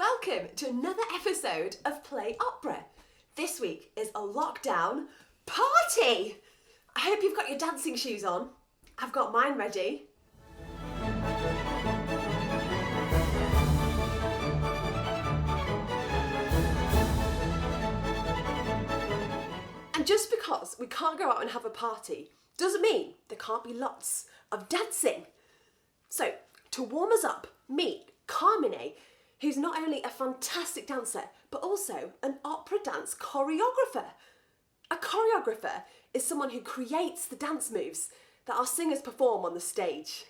Welcome to another episode of Play Opera. This week is a lockdown party. I hope you've got your dancing shoes on. I've got mine ready. And just because we can't go out and have a party doesn't mean there can't be lots of dancing. So, to warm us up, meet Carmine, who's not only a fantastic dancer, but also an opera dance choreographer. A choreographer is someone who creates the dance moves that our singers perform on the stage.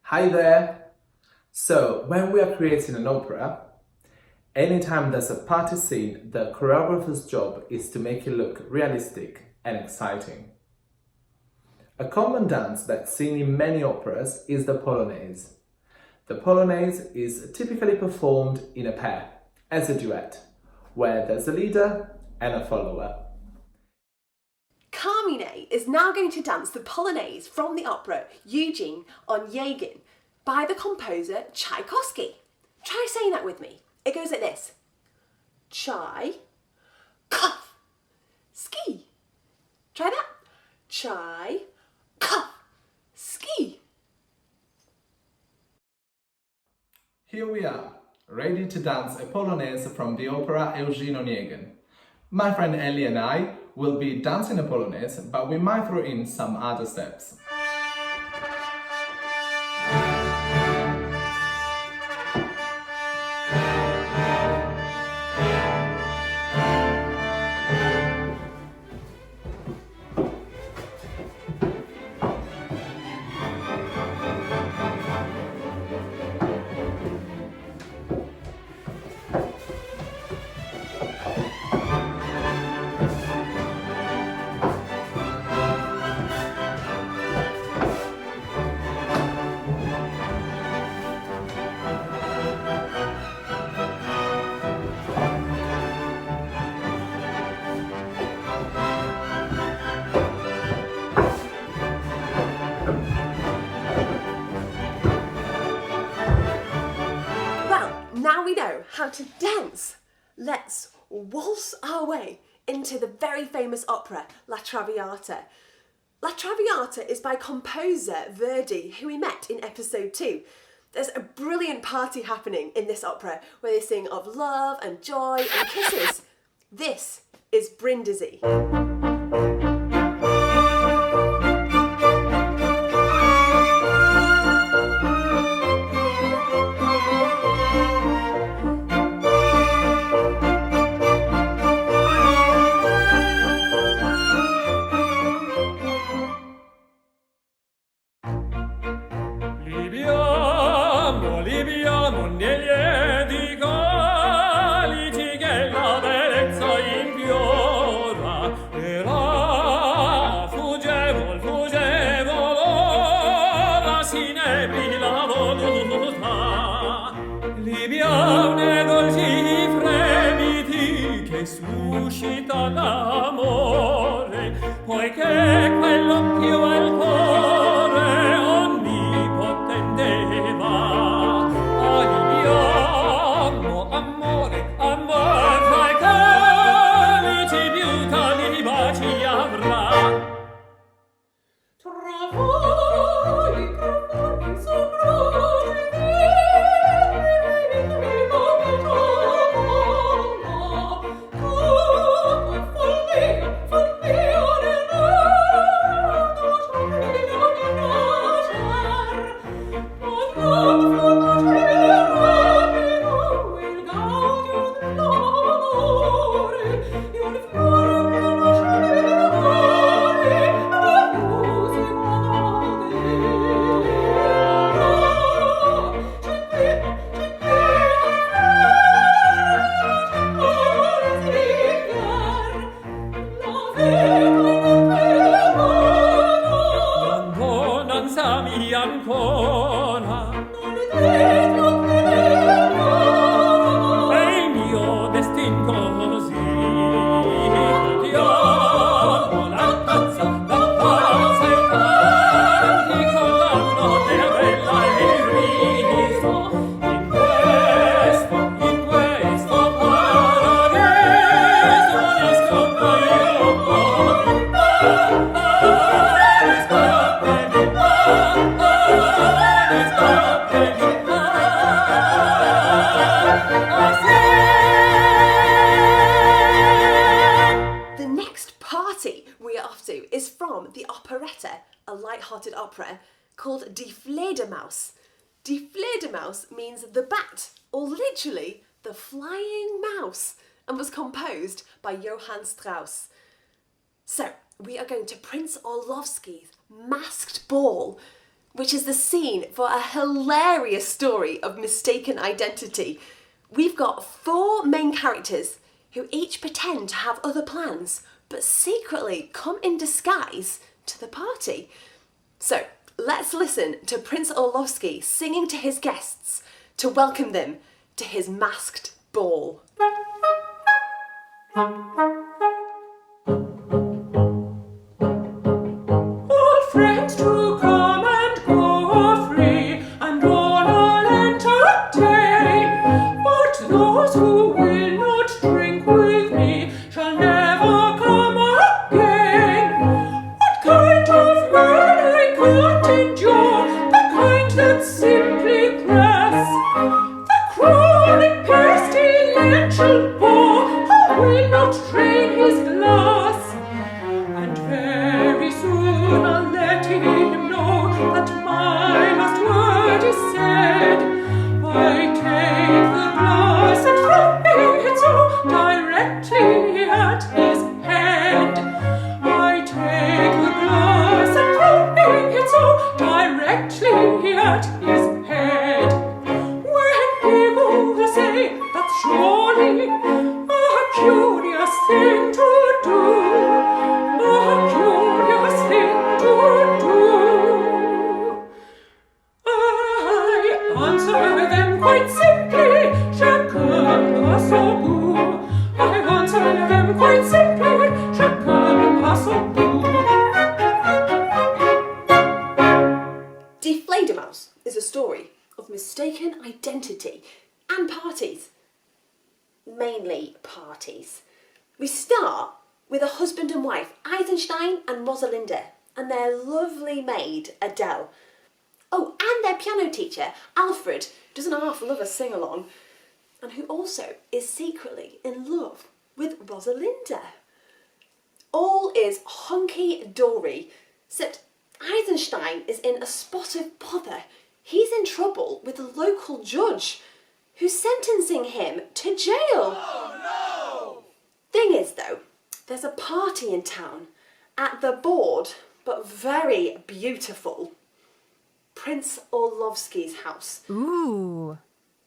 Hi there! So, when we are creating an opera, anytime there's a party scene, the choreographer's job is to make it look realistic and exciting. A common dance that's seen in many operas is the polonaise. The polonaise is typically performed in a pair, as a duet, where there's a leader and a follower. Carmine is now going to dance the polonaise from the opera Eugene Onegin by the composer Tchaikovsky. Try saying that with me. It goes like this. Chai, cough, ski. Try that. Chai, cough, ski. Here we are, ready to dance a polonaise from the opera Eugene Onegin. My friend Ellie and I will be dancing a polonaise, but we might throw in some other steps. Now we know how to dance. Let's waltz our way into the very famous opera, La Traviata. La Traviata is by composer Verdi, who we met in episode 2. There's a brilliant party happening in this opera where they sing of love and joy and kisses. This is Brindisi. Suscita l'amore, poiché quello più al cuore onnipotente va. Alibiamo, amore, amor, tra i conici più tali baci avrà. Trovai, soproni, opera called Die Fledermaus. Die Fledermaus means the bat, or literally the flying mouse, and was composed by Johann Strauss. So, we are going to Prince Orlovsky's Masked Ball, which is the scene for a hilarious story of mistaken identity. We've got 4 main characters who each pretend to have other plans, but secretly come in disguise to the party. So, let's listen to Prince Orlovsky singing to his guests to welcome them to his masked ball. All friends to come and go are free, and all I'll entertain. But those who will not drink with me shall never come again. What kind of man I can't endure, the kind that simply press. The chronic pestilential bore, who will not drain his glass. And very soon I'll let him know that my last word is said. I take the glass and throw it so directly at his head. I take the glass and throw it so directly at his head. When people say that's surely a curious thing to do, a curious thing to do, I answer them quite simply, chacun a son goût. I answer them quite simply, chacun a son goût. Die Fledermaus is a story of mistaken identity and parties. Mainly parties. We start with a husband and wife, Eisenstein and Rosalinda, and their lovely maid, Adele. Oh, and their piano teacher, Alfred, doesn't half love a sing-along, and who also is secretly in love with Rosalinda. All is hunky-dory, except Eisenstein is in a spot of bother. He's in trouble with the local judge, who's sentencing him to jail. Oh no! Thing is though, there's a party in town at the bored but very beautiful Prince Orlovsky's house. Ooh.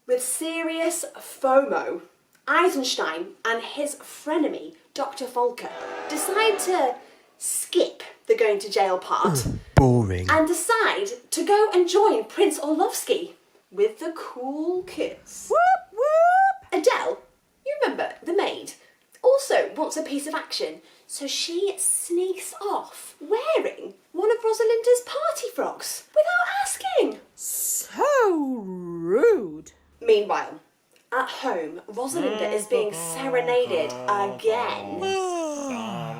With serious FOMO, Eisenstein and his frenemy, Dr. Volker, decide to skip the going to jail part. Boring. And decide to go and join Prince Orlovsky with the cool kids. Whoop whoop. Adele, you remember, the maid, also wants a piece of action, so she sneaks off wearing one of Rosalinda's party frocks without asking. So rude. Meanwhile, at home, Rosalinda is being serenaded again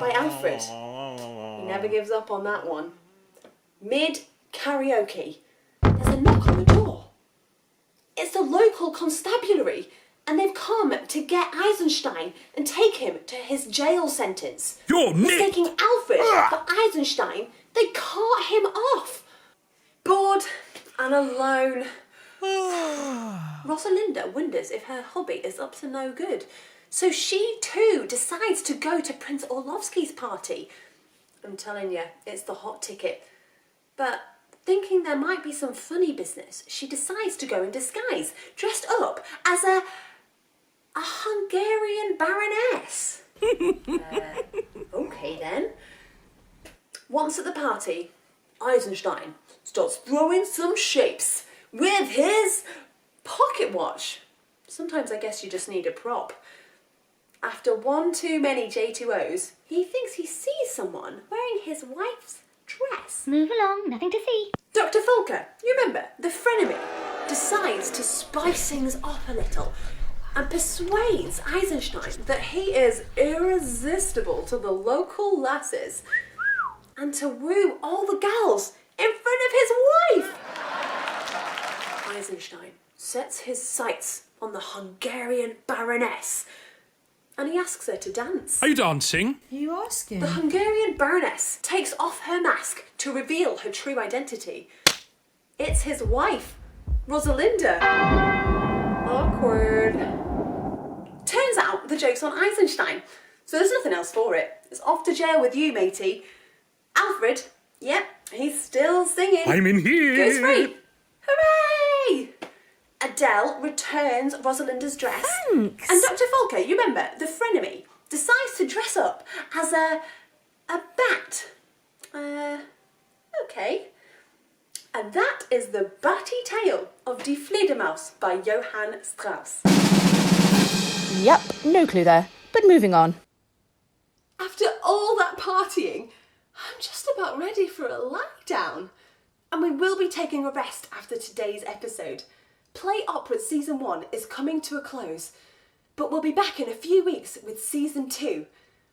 by Alfred. He never gives up on that one. Mid-karaoke, there's a knock on the door. It's the local constabulary, and they've come to get Eisenstein and take him to his jail sentence. You're Mistaking Alfred for Eisenstein, they cart him off. Bored and alone, Rosalinda wonders if her hobby is up to no good. So she too decides to go to Prince Orlovsky's party. I'm telling you, it's the hot ticket. But thinking there might be some funny business, she decides to go in disguise, dressed up as a Hungarian baroness. Okay then. Once at the party, Eisenstein starts throwing some shapes with his pocket watch. Sometimes I guess you just need a prop. After one too many J2Os, he thinks he sees someone wearing his wife's dress. Move along, nothing to see. Dr. Volker, you remember, the frenemy, decides to spice things up a little and persuades Eisenstein that he is irresistible to the local lasses and to woo all the gals in front of his wife. Eisenstein sets his sights on the Hungarian baroness and he asks her to dance. Are you dancing? Are you asking? The Hungarian baroness takes off her mask to reveal her true identity. It's his wife, Rosalinda. Awkward. Turns out the joke's on Eisenstein, so there's nothing else for it. It's off to jail with you, matey. Alfred, yep, he's still singing. I'm in here. Goes free. Hooray! Adele returns Rosalinda's dress. Thanks. And Dr. Folker, you remember, the frenemy, decides to dress up as a bat. Okay. And that is the batty tale of Die Fledermaus by Johann Strauss. Yep, no clue there. But moving on. After all that partying, I'm just about ready for a lie down. And we will be taking a rest after today's episode. Play Opera Season 1 is coming to a close, but we'll be back in a few weeks with Season 2.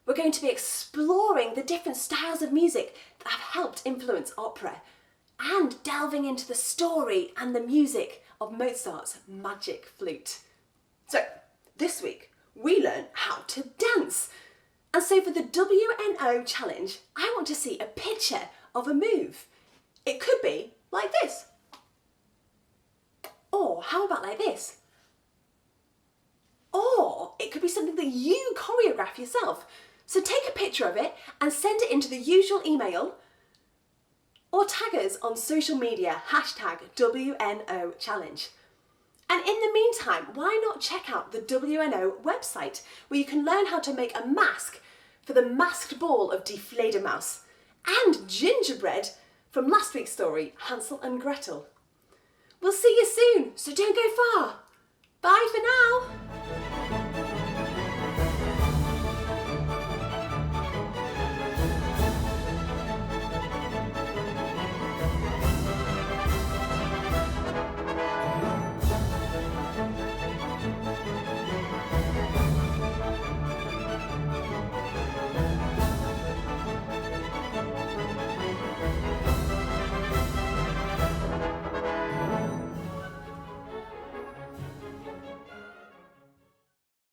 We're going to be exploring the different styles of music that have helped influence opera and delving into the story and the music of Mozart's magic flute. So, this week, we learn how to dance. And so for the WNO challenge, I want to see a picture of a move. It could be like this. Or how about like this? Or it could be something that you choreograph yourself. So take a picture of it and send it into the usual email or tag us on social media, #WNO challenge. And in the meantime, why not check out the WNO website where you can learn how to make a mask for the masked ball of Die Fledermaus and gingerbread from last week's story, Hansel and Gretel. We'll see you soon, so don't go far. Bye for now.